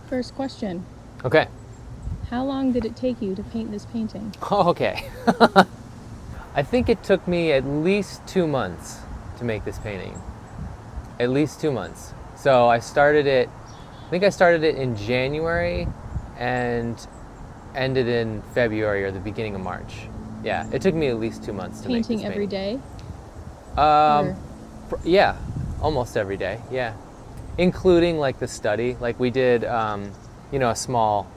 First question. Okay. How long did it take you to paint this painting? Oh, okay. I think it took me at least 2 months to make this painting. At least 2 months. So I started it in January and ended in February or the beginning of March. Yeah, it took me at least 2 months to make this Painting every painting. day? Um, Or yeah, almost every day. Yeah, including like the study. Like we did, a small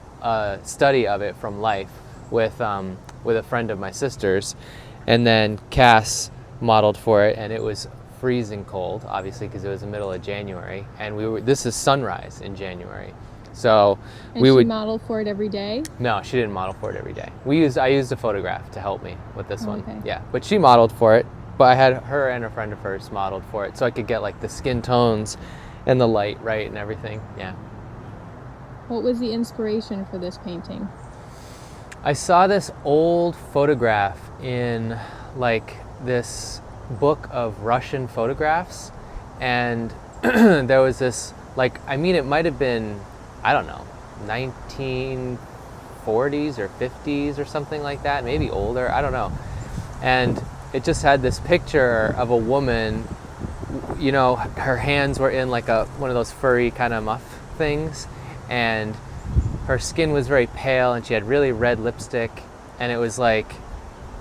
study of it from life with a friend of my sister's, and then Cass modeled for it, and it was freezing cold, obviously, because it was the middle of January, and this is sunrise in January, so and she modeled for it every day? No, she didn't model for it every day. I used a photograph to help me with this one. Okay. Yeah, but she modeled for it. But I had her and a friend of hers modeled for it, so I could get like the skin tones and the light right and everything. Yeah. What was the inspiration for this painting? I saw this old photograph in like this book of Russian photographs, and there was this it might have been, I don't know, 1940s or 50s or something like that, maybe older, I don't know. And it just had this picture of a woman, her hands were in like one of those furry kind of muff things, and her skin was very pale, and she had really red lipstick, and it was like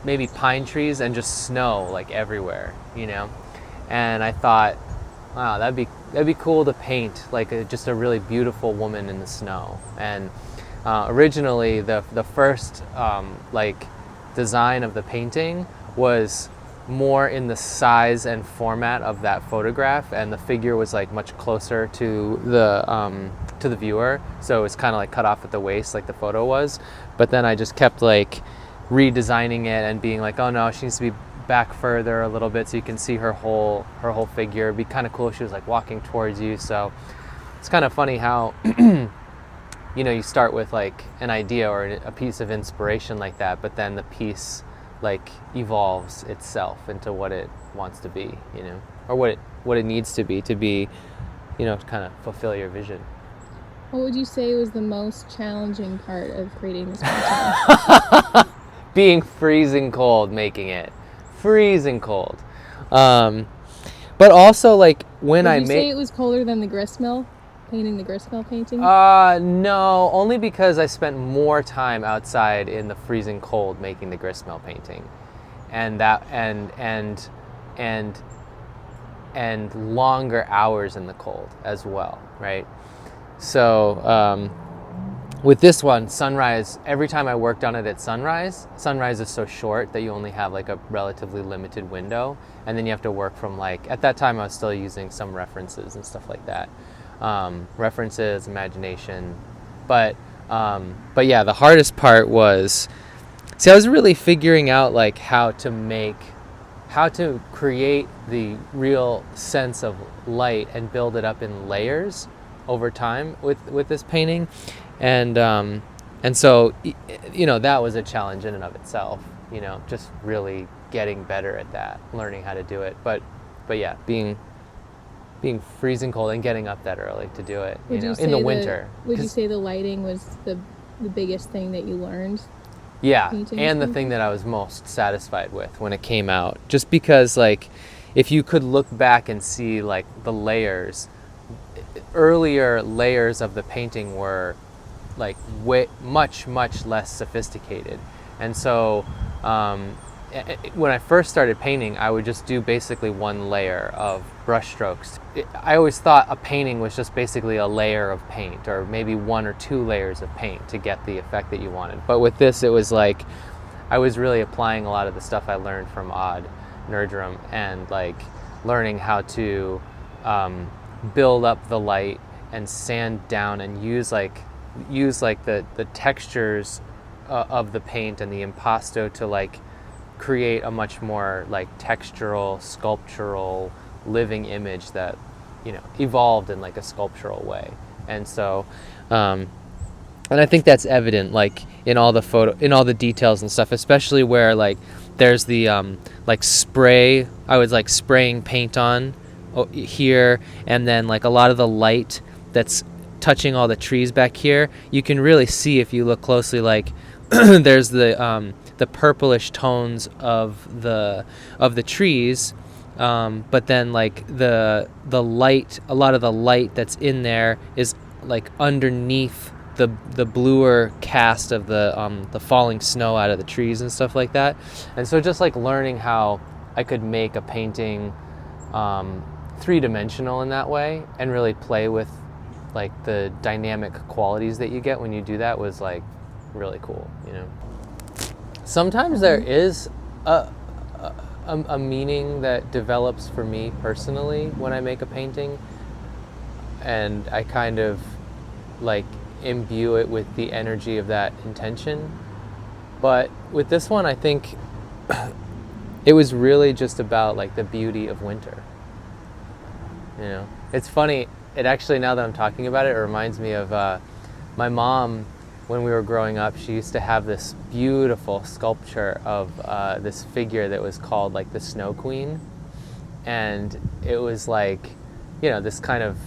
maybe pine trees and just snow like everywhere, And I thought, wow, that'd be cool to paint like just a really beautiful woman in the snow. And originally the first design of the painting was more in the size and format of that photograph, and the figure was like much closer to the viewer, so it was kind of like cut off at the waist like the photo was. But then I just kept like redesigning it and being like, oh no, she needs to be back further a little bit so you can see her whole figure. It'd be kind of cool if she was like walking towards you. So it's kind of funny how you start with like an idea or a piece of inspiration like that, but then the piece like evolves itself into what it wants to be, or what it needs to be to kind of fulfill your vision. What would you say was the most challenging part of creating this painting? Being freezing cold making it. Freezing cold. But also like when Would you say it was colder than the gristmill? Painting the gristmill painting? No, only because I spent more time outside in the freezing cold making the gristmill painting, and longer hours in the cold as well, right? So with this one, sunrise, every time I worked on it at sunrise is so short that you only have like a relatively limited window, and then you have to work from like, at that time I was still using some references and stuff like that. References, imagination, but yeah, the hardest part was, I was really figuring out like how to create the real sense of light and build it up in layers over time with this painting, and so that was a challenge in and of itself, just really getting better at that, learning how to do it, but yeah, being freezing cold and getting up that early to do it, in the winter. Would you say the lighting was the biggest thing that you learned? Yeah, and the thing that I was most satisfied with when it came out. Just because, like, if you could look back and see, like, the layers, earlier layers of the painting were, like, much less sophisticated. And so, when I first started painting, I would just do basically one layer of brush strokes. I always thought a painting was just basically a layer of paint, or maybe 1 or 2 layers of paint to get the effect that you wanted. But with this, it was like I was really applying a lot of the stuff I learned from Odd Nerdrum, and like learning how to build up the light and sand down and use the textures of the paint and the impasto to like create a much more like textural, sculptural, living image that evolved in like a sculptural way. And so and I think that's evident like in all the details and stuff, especially where like there's the like spray. I was like spraying paint on here, and then like a lot of the light that's touching all the trees back here, you can really see if you look closely, like there's the purplish tones of the trees, but then like the light, a lot of the light that's in there is like underneath the bluer cast of the falling snow out of the trees and stuff like that. And so just like learning how I could make a painting three-dimensional in that way and really play with like the dynamic qualities that you get when you do that was like really cool, you know. Sometimes there is a meaning that develops for me personally when I make a painting, and I kind of like imbue it with the energy of that intention. But with this one, I think it was really just about like the beauty of winter. You know, it's funny. It actually, now that I'm talking about it, it reminds me of my mom. When we were growing up, she used to have this beautiful sculpture of this figure that was called like the Snow Queen. And it was like, you know, this kind of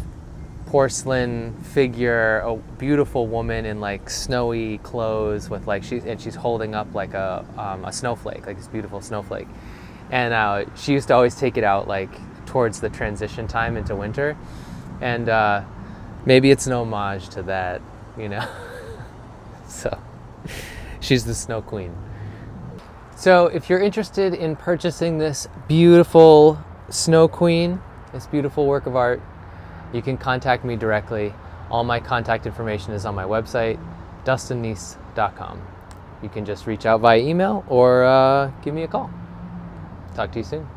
porcelain figure, a beautiful woman in like snowy clothes with like, she's holding up like a snowflake, like this beautiful snowflake. And she used to always take it out like towards the transition time into winter. And maybe it's an homage to that, you know. So she's the Snow Queen. So if you're interested in purchasing this beautiful Snow Queen, this beautiful work of art, you can contact me directly. All my contact information is on my website, dustinneese.com. You can just reach out via email or give me a call. Talk to you soon.